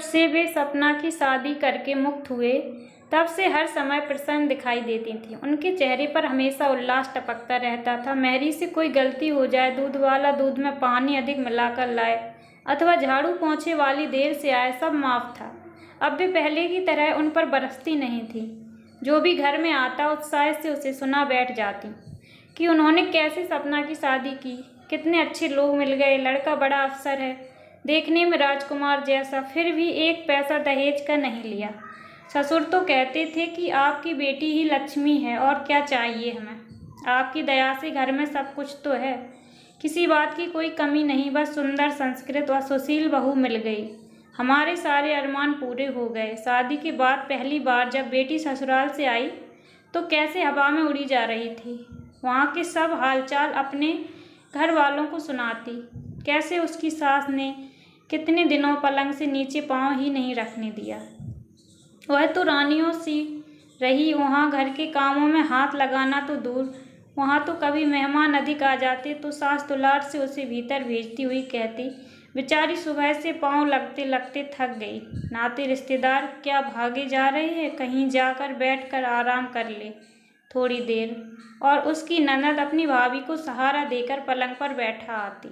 से वे सपना की शादी करके मुक्त हुए तब से हर समय प्रसन्न दिखाई देती थीं। उनके चेहरे पर हमेशा उल्लास टपकता रहता था। मेहरी से कोई गलती हो जाए, दूध वाला दूध में पानी अधिक मिलाकर लाए अथवा झाड़ू पोंछे वाली देर से आए, सब माफ था। अब वे पहले की तरह उन पर बरसती नहीं थी। जो भी घर में आता उत्साह से उसे सुना बैठ जाती कि उन्होंने कैसे सपना की शादी की, कितने अच्छे लोग मिल गए, लड़का बड़ा अफसर है, देखने में राजकुमार जैसा, फिर भी एक पैसा दहेज का नहीं लिया। ससुर तो कहते थे कि आपकी बेटी ही लक्ष्मी है और क्या चाहिए हमें, आपकी दया से घर में सब कुछ तो है, किसी बात की कोई कमी नहीं, बस सुंदर संस्कृत और सुशील बहू मिल गई, हमारे सारे अरमान पूरे हो गए। शादी के बाद पहली बार जब बेटी ससुराल से आई तो कैसे हवा में उड़ी जा रही थी। वहाँ के सब हालचाल अपने घर वालों को सुनाती, कैसे उसकी सास ने कितने दिनों पलंग से नीचे पाँव ही नहीं रखने दिया। वह तो रानियों सी रही, वहाँ घर के कामों में हाथ लगाना तो दूर, वहाँ तो कभी मेहमान अधिक आ जाते तो सास दुलार से उसे भीतर भेजती हुई कहती, बेचारी सुबह से पाँव लगते लगते थक गई, नाते रिश्तेदार क्या भागे जा रहे हैं, कहीं जाकर बैठकर आराम कर ले थोड़ी देर। और उसकी ननद अपनी भाभी को सहारा देकर पलंग पर बैठा आती।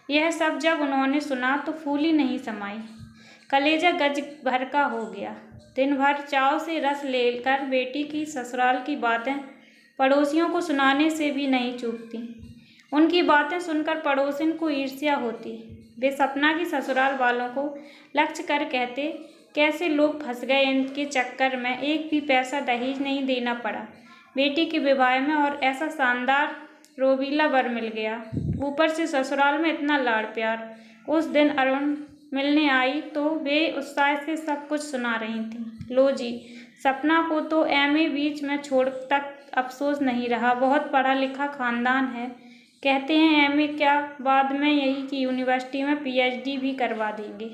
यह सब जब उन्होंने सुना तो फूली नहीं समाई, कलेजा गज भर का हो गया। दिन भर चाव से रस लेकर बेटी की ससुराल की बातें पड़ोसियों को सुनाने से भी नहीं चूकती। उनकी बातें सुनकर पड़ोसिन को ईर्ष्या होती। वे सपना की ससुराल वालों को लक्ष्य कर कहते, कैसे लोग फंस गए इनके चक्कर में, एक भी पैसा दहेज नहीं देना पड़ा बेटी के विवाह में और ऐसा शानदार रोबीला वर मिल गया, ऊपर से ससुराल में इतना लाड़ प्यार। उस दिन अरुण मिलने आई तो वे उत्साह से सब कुछ सुना रही थीं। लो जी, सपना को तो एमए बीच में छोड़ तक अफसोस नहीं रहा, बहुत पढ़ा लिखा खानदान है, कहते हैं एमए क्या, बाद में यही की यूनिवर्सिटी में पीएचडी भी करवा देंगे।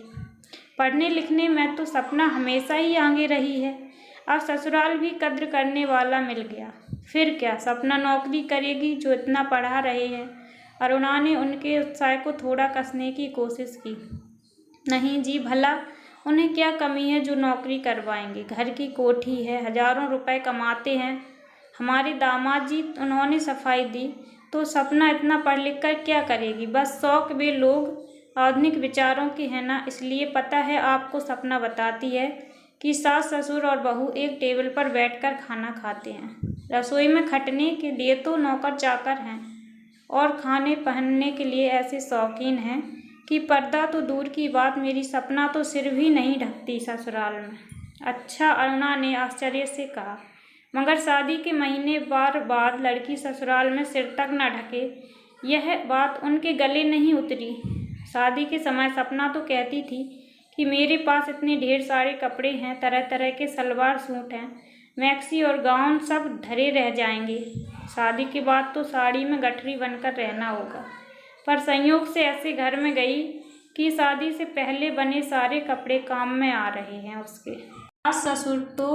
पढ़ने लिखने में तो सपना हमेशा ही आगे रही है, अब ससुराल भी कद्र करने वाला मिल गया। फिर क्या सपना नौकरी करेगी जो इतना पढ़ा रहे हैं। अरुणा ने उनके उत्साह को थोड़ा कसने की कोशिश की। नहीं जी, भला उन्हें क्या कमी है जो नौकरी करवाएंगे, घर की कोठी है, हजारों रुपए कमाते हैं हमारे दामाद जी, उन्होंने सफाई दी, तो सपना इतना पढ़ लिख कर क्या करेगी, बस शौक। वे लोग आधुनिक विचारों के हैं ना, इसलिए पता है आपको। सपना बताती है कि सास ससुर और बहू एक टेबल पर बैठकर खाना खाते हैं, रसोई में खटने के लिए तो नौकर चाकर हैं और खाने पहनने के लिए ऐसे शौकीन हैं कि पर्दा तो दूर की बात, मेरी सपना तो सिर भी नहीं ढकती ससुराल में। अच्छा, अरुणा ने आश्चर्य से कहा, मगर शादी के महीने बार बाद लड़की ससुराल में सिर तक न ढके, यह बात उनके गले नहीं उतरी। शादी के समय सपना तो कहती थी कि मेरे पास इतने ढेर सारे कपड़े हैं, तरह तरह के सलवार सूट हैं, मैक्सी और गाउन सब धरे रह जाएंगे, शादी के बाद तो साड़ी में गठरी बनकर रहना होगा। पर संयोग से ऐसे घर में गई कि शादी से पहले बने सारे कपड़े काम में आ रहे हैं उसके। सास ससुर तो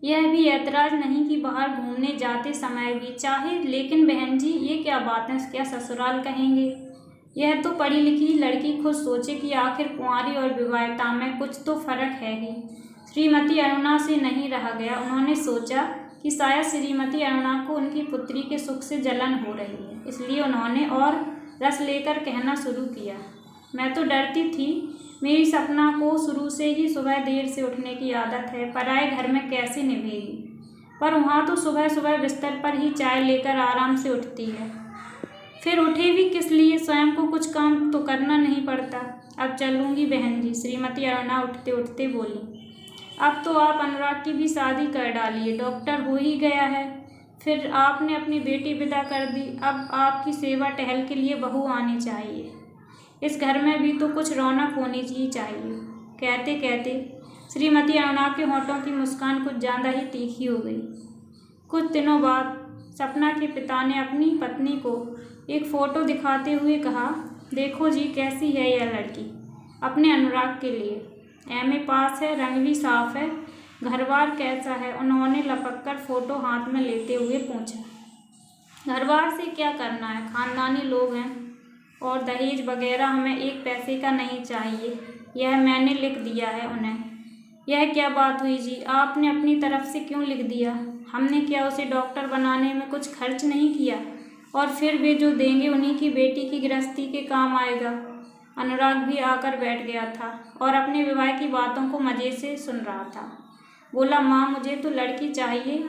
यह भी ऐतराज नहीं कि बाहर घूमने जाते समय भी चाहे, लेकिन बहन जी ये क्या बात है, क्या ससुराल कहेंगे। यह तो पढ़ी लिखी लड़की खुद सोचे कि आखिर कुंवारी और विवाहिता में कुछ तो फर्क है ही। श्रीमती अरुणा से नहीं रहा गया। उन्होंने सोचा कि शायद श्रीमती अरुणा को उनकी पुत्री के सुख से जलन हो रही है, इसलिए उन्होंने और रस लेकर कहना शुरू किया, मैं तो डरती थी, मेरी सपना को शुरू से ही सुबह देर से उठने की आदत है, पराए घर में कैसे निभेगी, पर वहाँ तो सुबह सुबह बिस्तर पर ही चाय लेकर आराम से उठती है, फिर उठे भी किस लिए, स्वयं को कुछ काम तो करना नहीं पड़ता। अब चलूँगी बहन जी, श्रीमती अरुणा उठते उठते बोली। अब तो आप अनुराग की भी शादी कर डालिए, डॉक्टर हो ही गया है, फिर आपने अपनी बेटी विदा कर दी, अब आपकी सेवा टहल के लिए बहू आनी चाहिए, इस घर में भी तो कुछ रौनक होनी ही चाहिए। कहते कहते श्रीमती अरुणा के होठों की मुस्कान कुछ ज़्यादा ही तीखी हो गई। कुछ दिनों बाद सपना के पिता ने अपनी पत्नी को एक फ़ोटो दिखाते हुए कहा, देखो जी कैसी है यह लड़की, अपने अनुराग के लिए, एमए पास है, रंग भी साफ है, घरबार कैसा है। उन्होंने लपक कर फ़ोटो हाथ में लेते हुए पूछा, घरबार से क्या करना है, खानदानी लोग हैं और दहेज वगैरह हमें एक पैसे का नहीं चाहिए, यह मैंने लिख दिया है उन्हें। यह क्या बात हुई जी, आपने अपनी तरफ से क्यों लिख दिया? हमने क्या उसे डॉक्टर बनाने में कुछ खर्च नहीं किया? और फिर वे जो देंगे उन्हीं की बेटी की गृहस्थी के काम आएगा। अनुराग भी आकर बैठ गया था और अपने विवाह की बातों को मज़े से सुन रहा था। बोला, माँ मुझे तो लड़की चाहिए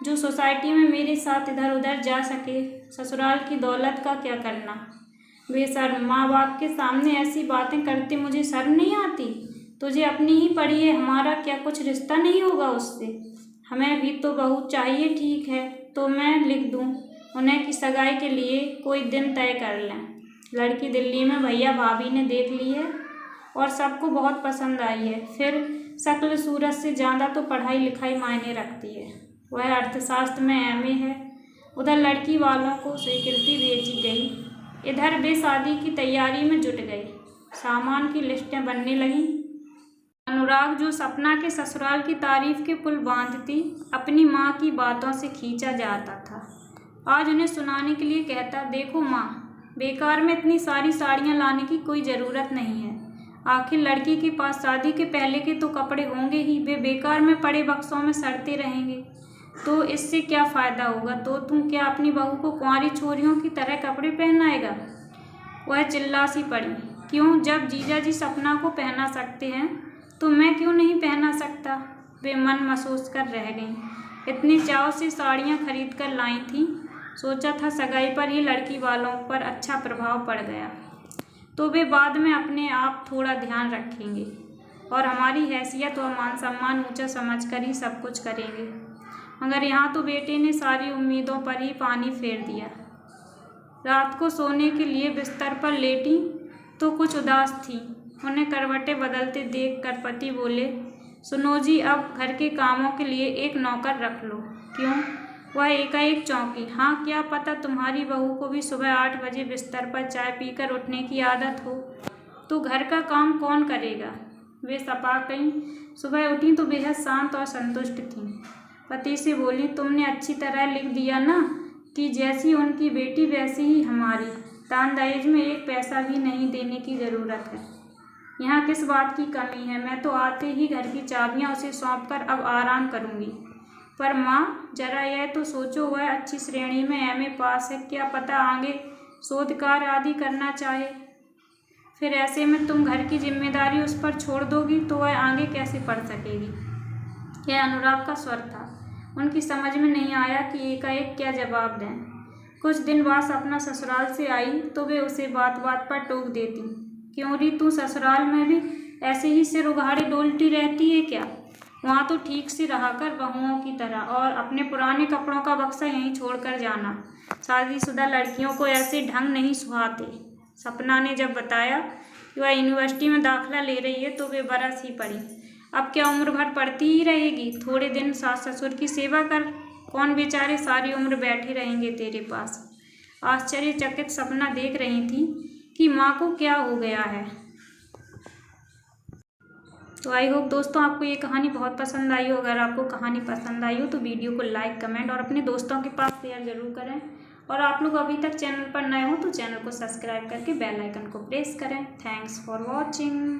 जो सोसाइटी में मेरे साथ इधर उधर जा सके। ससुराल की दौलत का क्या करना? बेशर्म, माँ बाप के सामने ऐसी बातें करते मुझे शर्म नहीं आती? तुझे अपनी ही पड़ी है, हमारा क्या कुछ रिश्ता नहीं होगा उससे? हमें भी तो बहू चाहिए। ठीक है तो मैं लिख दूँ उन्हें कि सगाई के लिए कोई दिन तय कर लें। लड़की दिल्ली में भैया भाभी ने देख ली है और सबको बहुत पसंद आई है। फिर शक्ल सूरत से ज़्यादा तो पढ़ाई लिखाई मायने रखती है। वह अर्थशास्त्र में एमए है। उधर लड़की वालों को स्वीकृति भेजी गई, इधर वे शादी की तैयारी में जुट गए। सामान की लिस्टें बनने लगीं। अनुराग जो सपना के ससुराल की तारीफ के पुल बांधती, अपनी माँ की बातों से खींचा जाता था। आज उन्हें सुनाने के लिए कहता, देखो माँ, बेकार में इतनी सारी साड़ियाँ लाने की कोई ज़रूरत नहीं है। आखिर लड़की के पास शादी के पहले के तो कपड़े होंगे ही, वे बेकार में पड़े बक्सों में सड़ते रहेंगे तो इससे क्या फ़ायदा होगा? तो तुम क्या अपनी बहू को कुंवारी छोरियों की तरह कपड़े पहनाएगा? वह चिल्ला सी पड़ी, क्यों? जब जीजा जी सपना को पहना सकते हैं तो मैं क्यों नहीं पहना सकता? वे मन महसूस कर रह गईं। इतनी चाव से साड़ियाँ खरीद कर लाई थीं, सोचा था सगाई पर ही लड़की वालों पर अच्छा प्रभाव पड़ गया तो वे बाद में अपने आप थोड़ा ध्यान रखेंगे और हमारी हैसियत और मान सम्मान ऊंचा समझकर ही सब कुछ करेंगे। मगर यहाँ तो बेटे ने सारी उम्मीदों पर ही पानी फेर दिया। रात को सोने के लिए बिस्तर पर लेटी तो कुछ उदास थी। उन्हें करवटें बदलते देख कर पति बोले, सुनो जी, अब घर के कामों के लिए एक नौकर रख लो। क्यों? वह एकाएक चौंकी। हाँ, क्या पता तुम्हारी बहू को भी सुबह 8 बजे बिस्तर पर चाय पीकर उठने की आदत हो, तो घर का काम कौन करेगा? वे सपा गईं। सुबह उठी तो बेहद शांत और संतुष्ट थीं। पति से बोली, तुमने अच्छी तरह लिख दिया ना कि जैसी उनकी बेटी वैसी ही हमारी। दान दहेज में एक पैसा भी नहीं देने की ज़रूरत है। यहाँ किस बात की कमी है? मैं तो आते ही घर की चाबियाँ उसे सौंपकर अब आराम करूँगी। पर माँ, जरा यह तो सोचो, वह अच्छी श्रेणी में एमए पास है, क्या पता आगे शोध कार्य आदि करना चाहे। फिर ऐसे में तुम घर की जिम्मेदारी उस पर छोड़ दोगी तो वह आगे कैसे पढ़ सकेगी? यह अनुराग का स्वर था। उनकी समझ में नहीं आया कि एकाएक क्या जवाब दें। कुछ दिन बाद सपना ससुराल से आई तो वे उसे बात बात पर टोक देती, क्यों री, तू ससुराल में भी ऐसे ही सिर उघाड़े डोलती रहती है क्या? वहाँ तो ठीक से रहा कर बहुओं की तरह, और अपने पुराने कपड़ों का बक्सा यहीं छोड़कर जाना। शादीशुदा लड़कियों को ऐसे ढंग नहीं सुहाते। सपना ने जब बताया कि वह यूनिवर्सिटी में दाखिला ले रही है तो वे बरस ही पड़ी। अब क्या उम्र भर पढ़ती ही रहेगी? थोड़े दिन सास ससुर की सेवा कर, कौन बेचारे सारी उम्र बैठे रहेंगे तेरे पास। आश्चर्यचकित सपना देख रही थी कि माँ को क्या हो गया है। तो आई होप दोस्तों आपको ये कहानी बहुत पसंद आई हो। अगर आपको कहानी पसंद आई हो तो वीडियो को लाइक, कमेंट और अपने दोस्तों के पास शेयर जरूर करें। और आप लोग अभी तक चैनल पर नए हो तो चैनल को सब्सक्राइब करके बेल आइकन को प्रेस करें। Thanks for watching.